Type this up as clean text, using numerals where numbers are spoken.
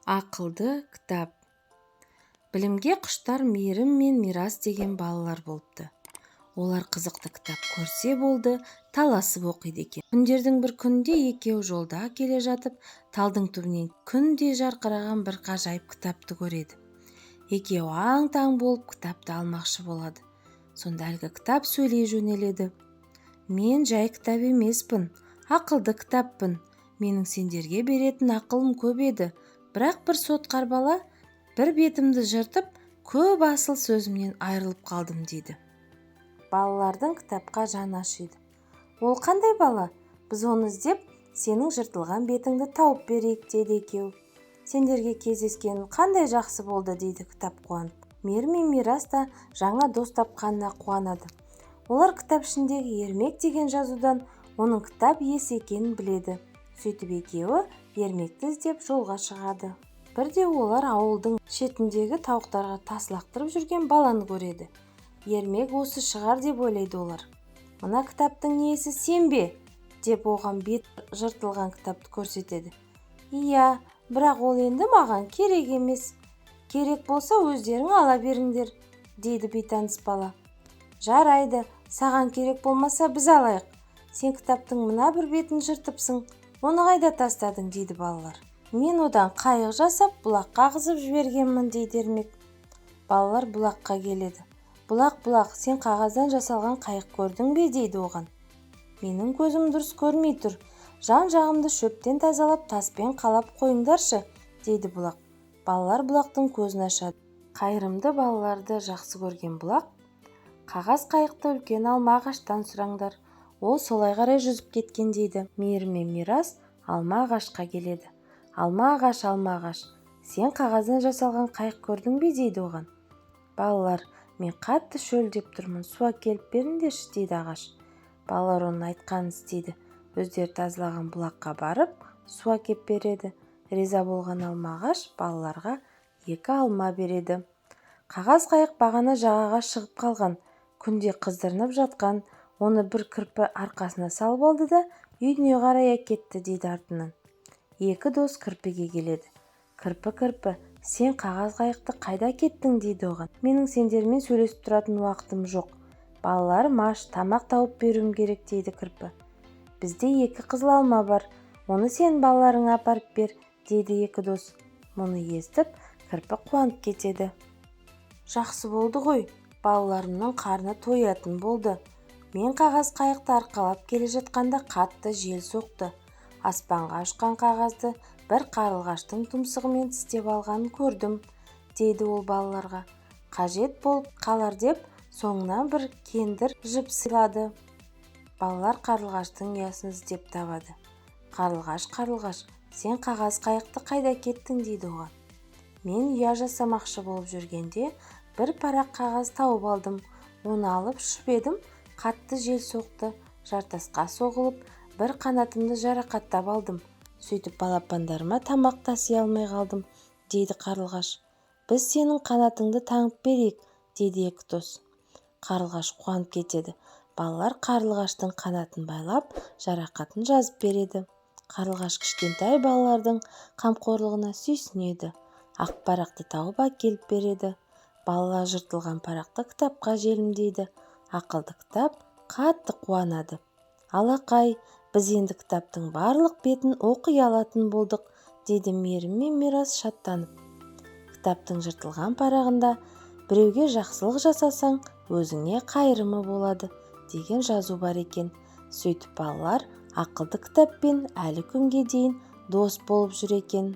Ақылды кітап. Білімге құштар мейірім мен мирас деген балалар болыпты. Олар қызықты кітап көрсе болды, таласып оқиды екен. Күндердің бір күнінде екеуі жолда келе жатып, талдың түбінен күнде жарқыраған бір ғажайып кітапты көреді. Екеуі аң-таң болып кітапты алмақшы болады. Сонда әлгі кітап сөйлей жөнеледі. Мен жай кітап емеспін, ақылды кітаппын. Менің сендерге беретін ақылым көп еді. Бірақ бір сотқар бала бір бетімді жыртып, көп асыл сөзімнен айырылып қалдым дейді. Балалардың кітапқа жаны ашиды. Ол қандай бала? Біз оны іздеп, сенің жыртылған бетіңді тауып берейік дейді екеуі. Сендерге кездескенім қандай жақсы болды дейді кітап қуанып. Мейірім мен мирас та жаңа дос тапқанына қуанады. Олар кітап ішіндегі ермек деген жазудан оның кітап иесі екенін біледі. Сөйтіп екеуі ермекті іздеп жолға шығады. Бірде олар ауылдың шетіндегі тауықтарға тас лақтырып жүрген баланы көреді. Ермек осы шығар деп ойлайды олар. Мына кітаптың иесі сен бе? Деп оған бет жыртылған кітапты көрсетеді. Иә, бірақ ол енді маған керек емес. Керек болса өздерің ала беріңдер, дейді бейтаныс бала. Жарайды, саған керек болмаса біз алайық. Сен кітаптың мына бір бетін жыртыпсың. Оны қайда тастадың, дейді балалар. Мен одан қайық жасап, бұлаққа ағызып жібергенмін, дейді ермек. Балалар бұлаққа келеді. Бұлақ, сен қағаздан жасалған қайық көрдің бе, дейді оған. Менің көзім дұрыс көрмей тұр. Жан-жағымды шөптен тазалап, таспен қалап қойыңдаршы, дейді бұлақ. Балалар бұлақтың көзін ашады. Қайырымды балаларды жақсы көрген бұлақ, қағаз қайықты үлкен алма ағаштан сұраңдар. Ол солай қарай жүзіп кеткен, дейді. Мейірім мен мирас алма ағашқа келеді. Алма ағаш, сен қағаздан жасалған қайық көрдің бе, дейді оған. Балалар, мен қатты шөлдеп тұрмын, су әкеліп беріңдерші, дейді ағаш. Балалар оның айтқанын істейді. Өздері тазалаған бұлаққа барып, су әкеп береді. Риза болған алма ағаш балаларға 2 алма береді. Қағаз қайық бағана жағаға шығып қалған, күнде қыздырынып жатқан, оны бір кірпі арқасына салып алды да үйіне қарай кетті, дейді артынан. 2 дос кірпіге келеді. Кірпі, сен қағаз қайықты қайда кеттің, дейді оған. Менің сендермен сөйлесіп тұратын уақытым жоқ. Балаларым аш, тамақ тауып беруім керек, дейді кірпі. Бізде 2 қызыл алма бар, оны сен балаларыңа апарып бер, дейді 2 дос. Мұны естіп, кірпі қуанып кетеді. Жақсы болды ғой, балаларымның қарны тоятын болды. Мен қағаз қайықты арқалап келе жатқанда қатты жел соқты. Аспанға ұшқан қағазды бір қарлығаштың тұмсығымен тістеп алғанын көрдім, дейді ол балаларға. Қажет болып қалар деп, соңынан бір кендір жіп сыйлады. Балалар қарлығаштың ұясын іздеп табады. Қарлығаш, сен қағаз қайықты қайда кеттің, дейді оған. Мен ұя жасамақшы болып жүргенде бір парақ қағаз тауып алдым. Оны алып ұшып едім, қатты жел соқты, жартасқа соғылып, бір қанатымды жарақаттап алдым. Сөйтіп балапандарыма тамақ таси алмай қалдым, дейді қарлығаш. Біз сенің қанатыңды таңып берейік, дейді 2 дос. Қарлығаш қуанып кетеді. Балалар қарлығаштың қанатын байлап, жарақатын жазып береді. Қарлығаш кішкентай балалардың қамқорлығына сүйсінеді. Ақ парақты тауып әкеліп береді. Балалар жыртылған парақты кітапқа желімдейді. Ақылды кітап қатты қуанады. Алақай, біз енді кітаптың барлық бетін оқи алатын болдық, дейді мейірім мен мирас шаттанып. Кітаптың жыртылған парағында біреуге жақсылық жасасаң, өзіңе қайырымы болады, деген жазу бар екен. Сөйтіп балалар ақылды кітаппен әлі күнге дейін дос болып жүр екен.